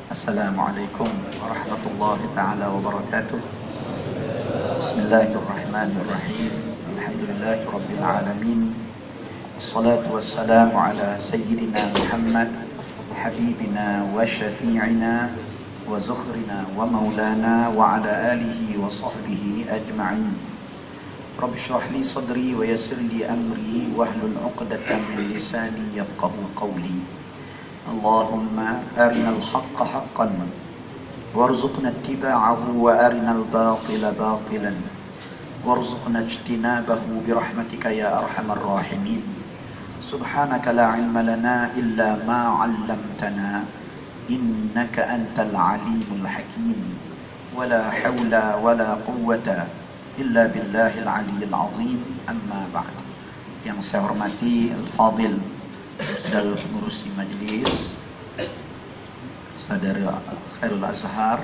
Assalamualaikum warahmatullahi ta'ala wabarakatuh. Bismillahirrahmanirrahim. Alhamdulillahi rabbil alamin. Wassalatu wassalamu ala sayyidina Muhammad habibina wa syafi'ina wa zukhrina wa maulana wa ala alihi wa sahbihi ajma'in. Rabbi shrah li sadri wa yassir li amri wahlul 'uqdatam min lisani yafqahu qawli. Allahumma arinal haqqa haqqan warzuqna ittiba'ahu wa arinal batila batilan warzuqna ijtinabahu birahmatika ya arhamar rahimin. Subhanaka la ilma lana illa ma 'allamtana innaka antal alimul hakim. Wala hawla wala quwwata illa billahil aliyyil azim. Amma ba'd. Yang saya hormati al-fadil saudara pengurusi majlis, saudara Khairul Azhar,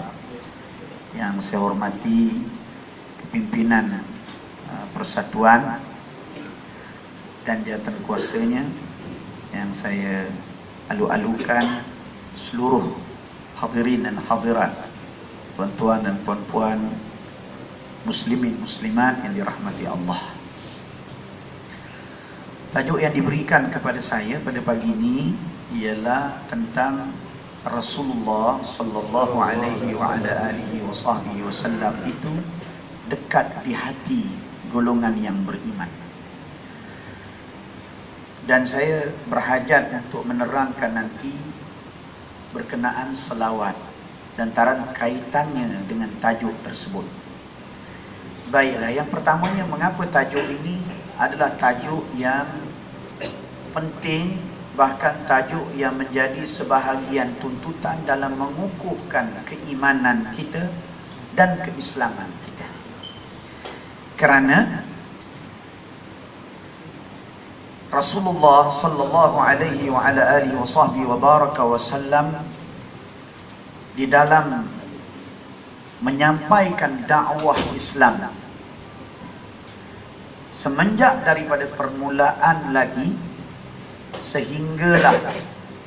yang saya hormati kepimpinan persatuan dan jawatan kuasanya, yang saya alu-alukan seluruh hadirin dan hadirat, tuan-tuan dan puan-puan, muslimin muslimat yang dirahmati Allah. Tajuk yang diberikan kepada saya pada pagi ini ialah tentang Rasulullah sallallahu alaihi wa ala alihi wa sahbihi wasallam itu dekat di hati golongan yang beriman. Dan saya berhajat untuk menerangkan nanti berkenaan selawat dan kaitannya dengan tajuk tersebut. Baiklah, yang pertamanya, mengapa tajuk ini adalah tajuk yang penting, bahkan tajuk yang menjadi sebahagian tuntutan dalam mengukuhkan keimanan kita dan keislaman kita. Kerana Rasulullah sallallahu alaihi wa ala alihi wa sahbihi wa baraka wasallam di dalam menyampaikan dakwah Islam semenjak daripada permulaan lagi sehinggalah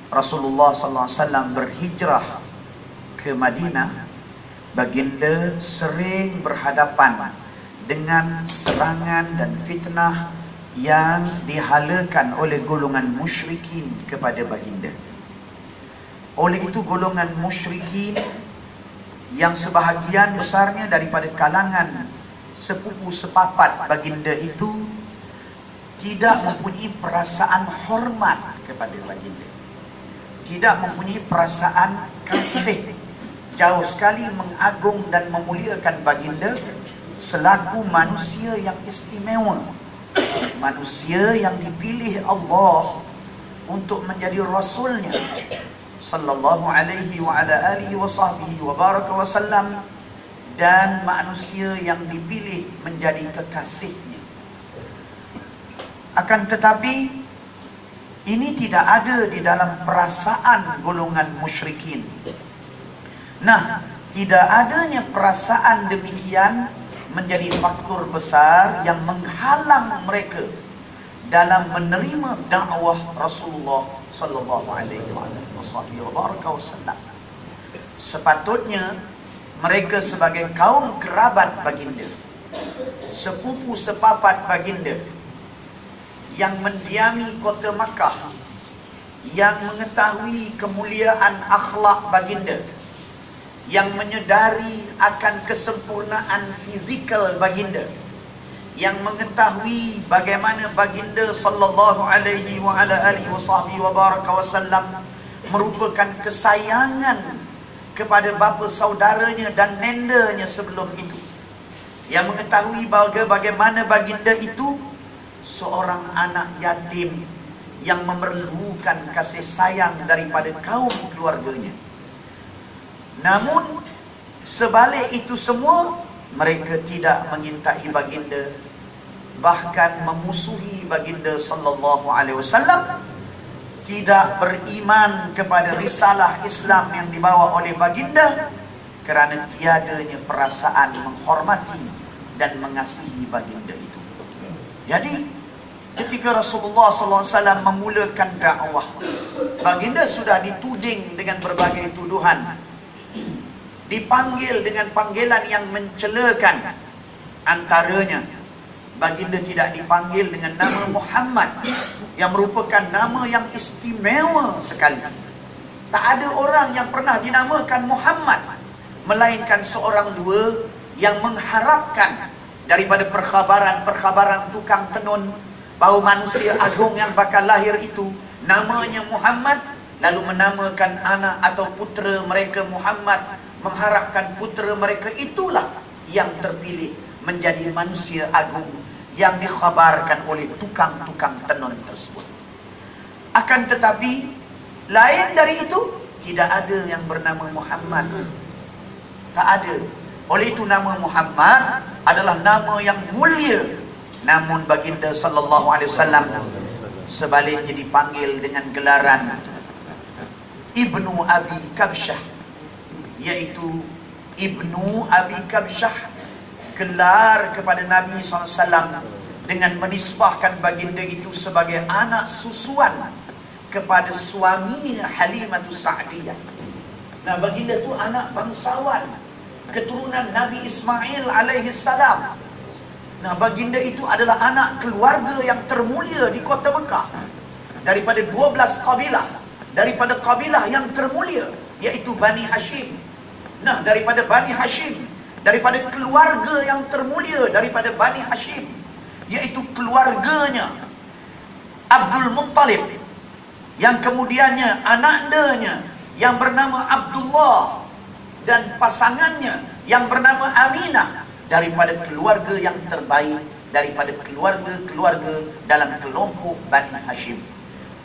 Rasulullah sallallahu alaihi wasallam berhijrah ke Madinah, baginda sering berhadapan dengan serangan dan fitnah yang dihalakan oleh golongan musyrikin kepada baginda. Oleh itu, golongan musyrikin yang sebahagian besarnya daripada kalangan sepupu sepapat baginda itu tidak mempunyai perasaan hormat kepada baginda, tidak mempunyai perasaan kasih, jauh sekali mengagung dan memuliakan baginda selaku manusia yang istimewa, manusia yang dipilih Allah untuk menjadi rasulnya sallallahu alaihi wa ala alihi wa sahbihi wa baraka wasallam, dan manusia yang dipilih menjadi kekasihnya. Akan tetapi ini tidak ada di dalam perasaan golongan musyrikin. Nah, tidak adanya perasaan demikian menjadi faktor besar yang menghalang mereka dalam menerima dakwah Rasulullah sallallahu alaihi wasallam. Sepatutnya mereka sebagai kaum kerabat baginda, sepupu sepapat baginda, yang mendiami kota Makkah, yang mengetahui kemuliaan akhlak baginda, yang menyedari akan kesempurnaan fizikal baginda, yang mengetahui bagaimana baginda sallallahu alaihi wa ala alihi wa baraka wasallam merupakan kesayangan kepada bapa saudaranya dan nendanya sebelum itu, yang mengetahui bagaimana baginda itu seorang anak yatim yang memerlukan kasih sayang daripada kaum keluarganya. Namun sebalik itu semua, mereka tidak mengintai baginda, bahkan memusuhi baginda sallallahu alaihi wasallam, tidak beriman kepada risalah Islam yang dibawa oleh baginda kerana tiadanya perasaan menghormati dan mengasihi baginda itu. Jadi ketika Rasulullah SAW memulakan dakwah, baginda sudah dituding dengan berbagai tuduhan, dipanggil dengan panggilan yang mencelakan. Antaranya, baginda tidak dipanggil dengan nama Muhammad, yang merupakan nama yang istimewa sekali. Tak ada orang yang pernah dinamakan Muhammad, melainkan seorang dua yang mengharapkan daripada perkhabaran tukang tenun bahawa manusia agung yang bakal lahir itu namanya Muhammad, lalu menamakan anak atau putera mereka Muhammad, mengharapkan putera mereka itulah yang terpilih menjadi manusia agung yang dikhabarkan oleh tukang-tukang tenun tersebut. Akan tetapi lain dari itu, tidak ada yang bernama Muhammad. Tak ada. Oleh itu nama Muhammad adalah nama yang mulia. Namun baginda sallallahu alaihi wasallam sebaliknya dipanggil dengan gelaran Ibnu Abi Kabsyah, yaitu Ibnu Abi Kabsyah, gelar kepada Nabi SAW dengan menisbahkan baginda itu sebagai anak susuan kepada suaminya Halimatus Sa'diyah. Nah, baginda itu anak bangsawan, keturunan Nabi Ismail alaihi salam. Nah, baginda itu adalah anak keluarga yang termulia di kota Mekah, daripada 12 kabilah, daripada kabilah yang termulia, yaitu Bani Hashim. Nah, daripada Bani Hashim, daripada keluarga yang termulia daripada Bani Hashim, yaitu keluarganya Abdul Muttalib, yang kemudiannya anaknya yang bernama Abdullah dan pasangannya yang bernama Aminah, daripada keluarga yang terbaik, daripada keluarga-keluarga dalam kelompok Bani Hashim.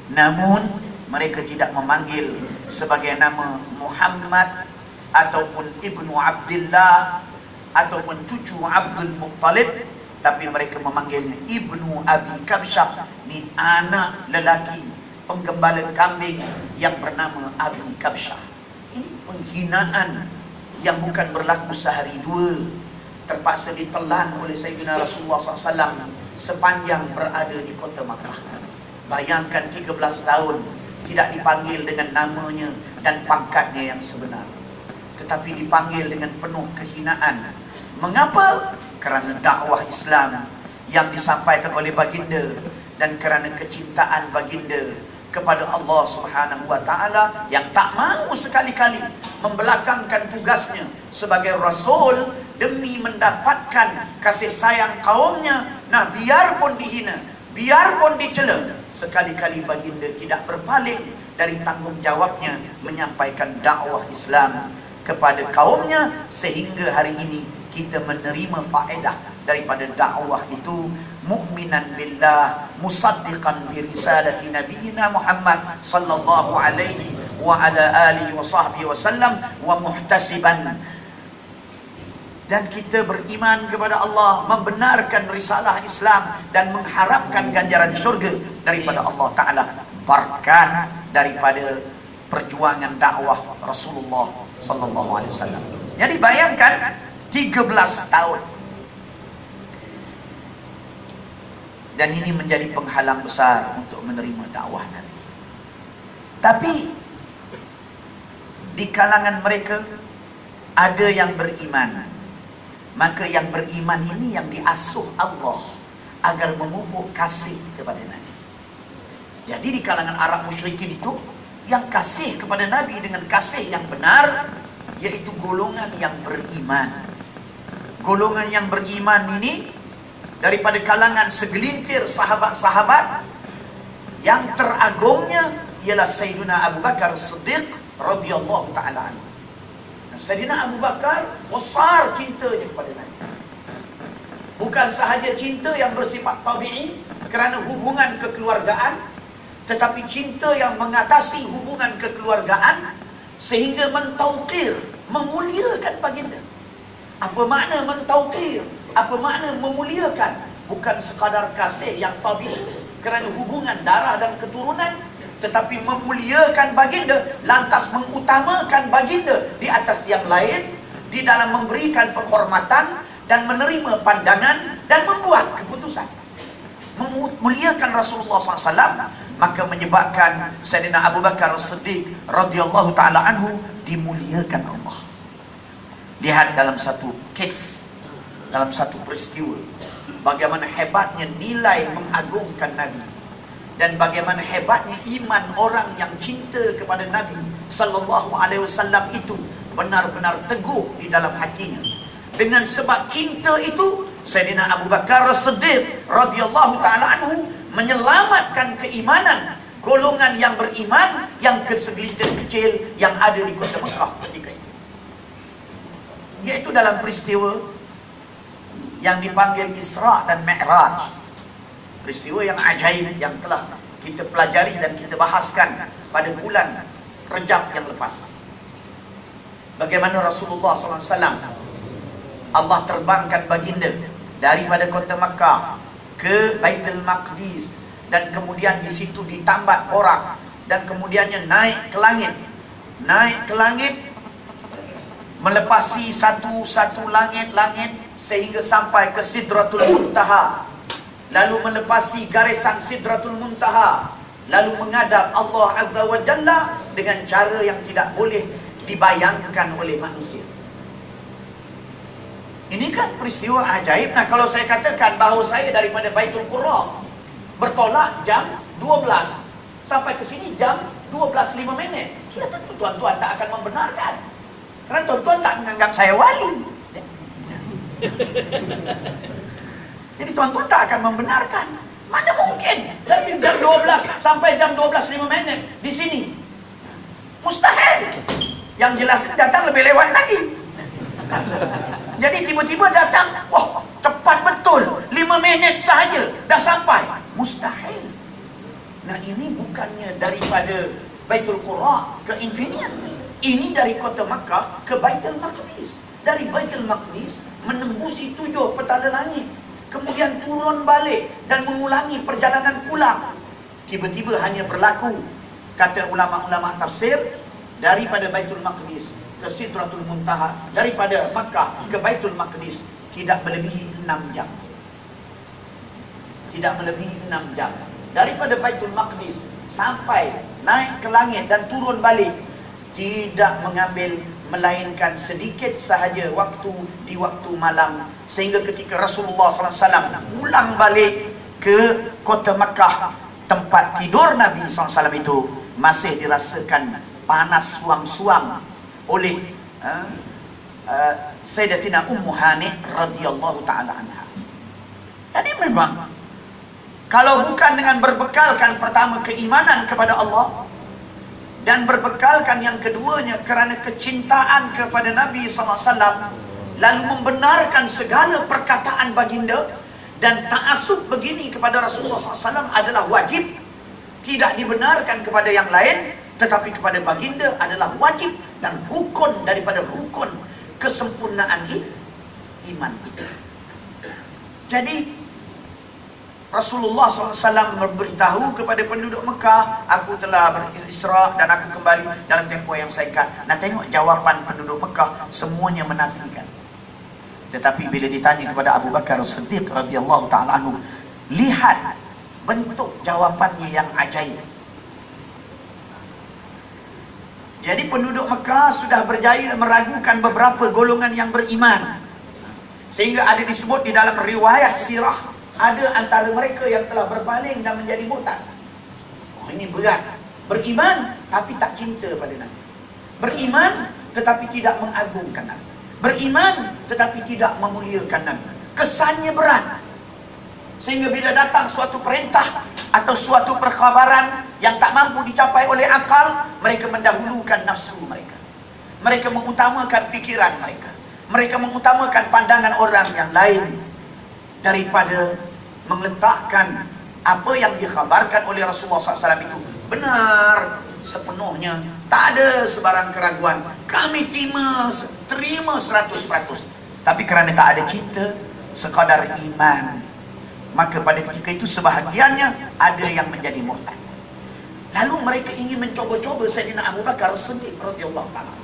Namun mereka tidak memanggil sebagai nama Muhammad ataupun Ibnu Abdullah ataupun cucu Abdul Muttalib, tapi mereka memanggilnya Ibnu Abi Kabsyah, ni anak lelaki penggembala kambing yang bernama Abi Kabsyah. Ini penghinaan yang bukan berlaku sehari dua, terpaksa ditelan oleh Sayyidina Rasulullah SAW sepanjang berada di kota Makkah. Bayangkan 13 tahun tidak dipanggil dengan namanya dan pangkatnya yang sebenar, tetapi dipanggil dengan penuh kehinaan. Mengapa? Kerana dakwah Islam yang disampaikan oleh baginda dan kerana kecintaan baginda kepada Allah Subhanahu wa taala, yang tak mahu sekali-kali membelakangkan tugasnya sebagai rasul demi mendapatkan kasih sayang kaumnya. Nah, biarpun dihina, biarpun dicela, sekali-kali baginda tidak berpaling dari tanggungjawabnya menyampaikan dakwah Islam kepada kaumnya, sehingga hari ini kita menerima faedah daripada dakwah itu. Mu'minan billah, musaddiqan bi risalati nabiyina Muhammad sallallahu alaihi wa ala alihi wa sahbihi wasallam, wa muhtasiban, dan kita beriman kepada Allah, membenarkan risalah Islam dan mengharapkan ganjaran syurga daripada Allah Ta'ala, berkat daripada perjuangan dakwah Rasulullah sallallahu alaihi wasallam. Jadi bayangkan 13 tahun. Dan ini menjadi penghalang besar untuk menerima dakwah Nabi. Tapi di kalangan mereka ada yang beriman. Maka yang beriman ini yang diasuh Allah agar memupuk kasih kepada Nabi. Jadi di kalangan Arab musyrikin itu, yang kasih kepada Nabi dengan kasih yang benar, yaitu golongan yang beriman. Golongan yang beriman ini daripada kalangan segelintir sahabat-sahabat, yang teragungnya ialah Sayyidina Abu Bakar Siddiq radhiyallahu ta'ala anhu. Sayyidina Abu Bakar besar cintanya kepada Nabi. Bukan sahaja cinta yang bersifat tabi'i kerana hubungan kekeluargaan, tetapi cinta yang mengatasi hubungan kekeluargaan sehingga mentauqir, memuliakan baginda. Apa makna mentauqir? Apa makna memuliakan? Bukan sekadar kasih yang tabi'i kerana hubungan darah dan keturunan, tetapi memuliakan baginda, lantas mengutamakan baginda di atas yang lain di dalam memberikan penghormatan dan menerima pandangan dan membuat keputusan. memuliakan Rasulullah SAW, maka menyebabkan Sayyidina Abu Bakar As-Siddiq radhiyallahu ta'ala anhu dimuliakan Allah. Lihat dalam satu kes, dalam satu peristiwa, bagaimana hebatnya nilai mengagungkan Nabi, dan bagaimana hebatnya iman orang yang cinta kepada Nabi sallallahu alaihi wasallam itu benar-benar teguh di dalam hatinya. Dengan sebab cinta itu, Sayyidina Abu Bakar As-Siddiq radhiyallahu ta'ala anhu menyelamatkan keimanan golongan yang beriman yang segelintir kecil yang ada di kota Mekah ketika itu. Yaitu dalam peristiwa yang dipanggil Isra dan Mi'raj. Peristiwa yang ajaib yang telah kita pelajari dan kita bahaskan pada bulan Rejab yang lepas. Bagaimana Rasulullah SAW, Allah terbangkan baginda daripada kota Makkah ke Baitul Maqdis, dan kemudian di situ ditambat orang, dan kemudiannya naik ke langit, melepasi satu langit-langit sehingga sampai ke Sidratul Muntaha, lalu melepasi garisan Sidratul Muntaha, lalu menghadap Allah Azza wa Jalla dengan cara yang tidak boleh dibayangkan oleh manusia. Ini kan peristiwa ajaib. Nah, kalau saya katakan bahawa saya daripada Baitul Qura bertolak jam 12 sampai ke sini jam 12.05, sudah tentu tuan-tuan tak akan membenarkan, karena tuan-tuan tak menganggap saya wali. Jadi tuan-tuan tak akan membenarkan. Mana mungkin dari jam 12 sampai jam 12.05 di sini? Mustahil. Yang jelas datang lebih lewat lagi. Jadi tiba-tiba datang, wah cepat betul, 5 minit sahaja dah sampai. Mustahil. Nah, ini bukannya daripada Baitul Qura ke Infinite. Ini dari kota Makkah ke Baitul Maqdis. Dari Baitul Maqdis menembusi 7 petala langit, kemudian turun balik dan mengulangi perjalanan pulang. Tiba-tiba hanya berlaku, kata ulama-ulama tafsir, daripada Baitul Maqdis ke Sidratul Muntaha, daripada Makkah ke Baitul Maqdis tidak melebihi 6 jam. Tidak melebihi 6 jam. Daripada Baitul Maqdis sampai naik ke langit dan turun balik tidak mengambil melainkan sedikit sahaja waktu di waktu malam, sehingga ketika Rasulullah SAW pulang balik ke kota Makkah, tempat tidur Nabi SAW itu masih dirasakan panas suam-suam oleh Sayyidatina Ummu Hani radhiyallahu ta'ala anha. Jadi memang kalau bukan dengan berbekalkan pertama keimanan kepada Allah, dan berbekalkan yang keduanya kerana kecintaan kepada Nabi SAW, lalu membenarkan segala perkataan baginda, dan ta'assub begini kepada Rasulullah SAW adalah wajib, tidak dibenarkan kepada yang lain, tetapi kepada baginda adalah wajib dan rukun daripada rukun kesempurnaan iman itu. Jadi Rasulullah SAW memberitahu kepada penduduk Mekah, aku telah berisra dan aku kembali dalam tempoh yang singkat. Nah, tengok jawapan penduduk Mekah, semuanya menafikan. Tetapi bila ditanya kepada Abu Bakar As-Siddiq radhiyallahu ta'ala anhu, lihat bentuk jawapannya yang ajaib. Jadi penduduk Mekah sudah berjaya meragukan beberapa golongan yang beriman, sehingga ada disebut di dalam riwayat sirah, ada antara mereka yang telah berpaling dan menjadi murtad. Oh, ini berat. Beriman tapi tak cinta pada Nabi. Beriman tetapi tidak mengagungkan Nabi. Beriman tetapi tidak memuliakan Nabi. Kesannya berat. Sehingga bila datang suatu perintah atau suatu perkhabaran yang tak mampu dicapai oleh akal, mereka mendahulukan nafsu mereka. Mereka mengutamakan fikiran mereka. Mereka mengutamakan pandangan orang yang lain daripada meletakkan apa yang dikhabarkan oleh Rasulullah SAW itu benar sepenuhnya, tak ada sebarang keraguan. Kami terima 100%. Tapi kerana tak ada cinta, sekadar iman, maka pada ketika itu sebahagiannya ada yang menjadi murtad. Lalu mereka ingin mencoba-coba Sayyidina Abu Bakar As-Siddiq radhiyallahu ta'ala.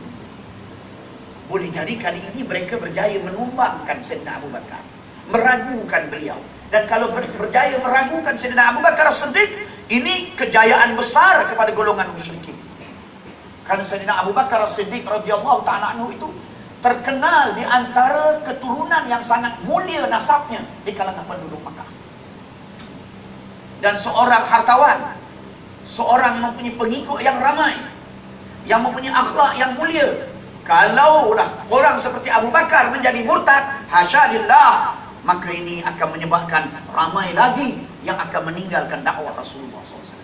Boleh jadi kali ini mereka berjaya menumbangkan Sayyidina Abu Bakar, meragukan beliau. Dan kalau berjaya meragukan Sayyidina Abu Bakar As-Siddiq, ini kejayaan besar kepada golongan musyrikin. Karena Sayyidina Abu Bakar As-Siddiq radhiyallahu ta'ala anhu itu terkenal di antara keturunan yang sangat mulia nasabnya di kalangan penduduk Makkah. Dan seorang hartawan, seorang yang mempunyai pengikut yang ramai, yang mempunyai akhlak yang mulia. Kalaulah orang seperti Abu Bakar menjadi murtad, hasya lillah, maka ini akan menyebabkan ramai lagi yang akan meninggalkan dakwah Rasulullah SAW.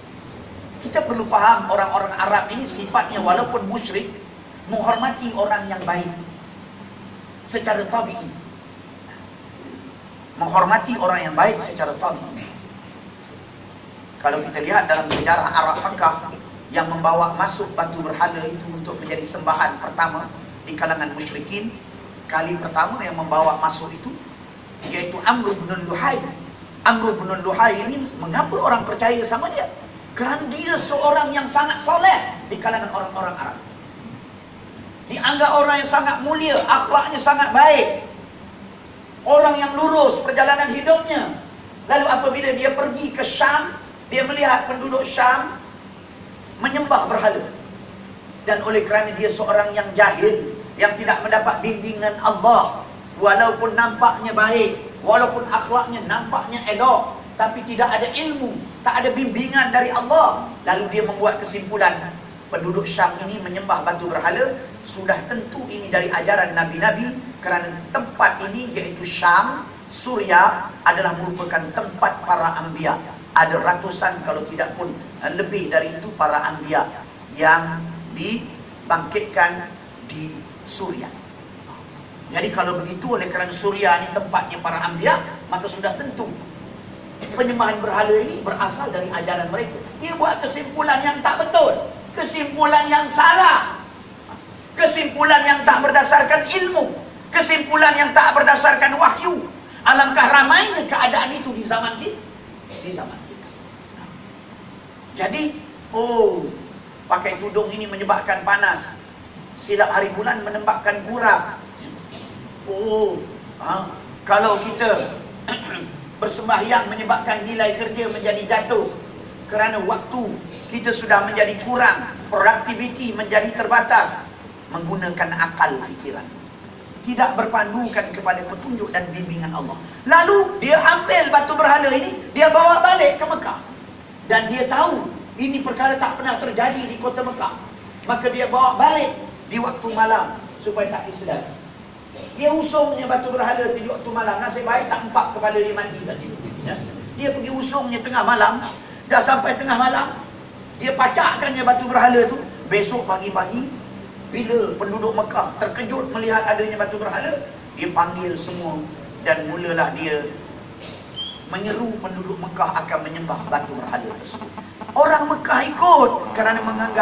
Kita perlu faham orang-orang Arab ini sifatnya walaupun musyrik, menghormati orang yang baik secara tabi'i. Menghormati orang yang baik secara tabi'i. Kalau kita lihat dalam sejarah Arab Makkah, yang membawa masuk batu berhala itu untuk menjadi sembahan pertama di kalangan musyrikin, kali pertama yang membawa masuk itu yaitu Amr bin Luhai. Amr bin Luhai ini, mengapa orang percaya sama dia? Kerana dia seorang yang sangat soleh di kalangan orang-orang Arab. Dianggap orang yang sangat mulia, akhlaknya sangat baik, orang yang lurus perjalanan hidupnya. Lalu apabila dia pergi ke Syam, dia melihat penduduk Syam menyembah berhala. Dan oleh kerana dia seorang yang jahil, yang tidak mendapat bimbingan Allah, walaupun nampaknya baik, walaupun akhlaknya nampaknya elok, tapi tidak ada ilmu, tak ada bimbingan dari Allah. Lalu dia membuat kesimpulan, penduduk Syam ini menyembah batu berhala, sudah tentu ini dari ajaran Nabi-Nabi, kerana tempat ini iaitu Syam, Suria, adalah merupakan tempat para anbiya. Ada ratusan kalau tidak pun lebih dari itu para anbiya yang dibangkitkan di Suria. Jadi kalau begitu, oleh kerana Suria ini tempatnya para anbiya, maka sudah tentu penyembahan berhala ini berasal dari ajaran mereka. Dia buat kesimpulan yang tak betul, kesimpulan yang salah, kesimpulan yang tak berdasarkan ilmu, kesimpulan yang tak berdasarkan wahyu. Alangkah ramainya keadaan itu di zaman kita. Di zaman kita. Jadi, pakai tudung ini menyebabkan panas, silap hari bulan menembakkan gurap. Kalau kita bersembahyang menyebabkan nilai kerja menjadi jatuh, kerana waktu kita sudah menjadi kurang, produktiviti menjadi terbatas, menggunakan akal fikiran, tidak berpandukan kepada petunjuk dan bimbingan Allah. Lalu dia ambil batu berhala ini, dia bawa balik ke Mekah, dan dia tahu ini perkara tak pernah terjadi di kota Mekah, maka dia bawa balik di waktu malam supaya tak disedar. Dia usungnya batu berhala itu di waktu malam. Nasib baik tak empat kepala dia mati kat situ. Ya. Dia pergi usungnya tengah malam. Dah sampai tengah malam, dia pacakkannya batu berhala itu. Besok pagi-pagi, bila penduduk Mekah terkejut melihat adanya batu berhala, dia panggil semua, dan mulalah dia menyeru penduduk Mekah akan menyembah batu berhala tersebut. Orang Mekah ikut kerana menganggap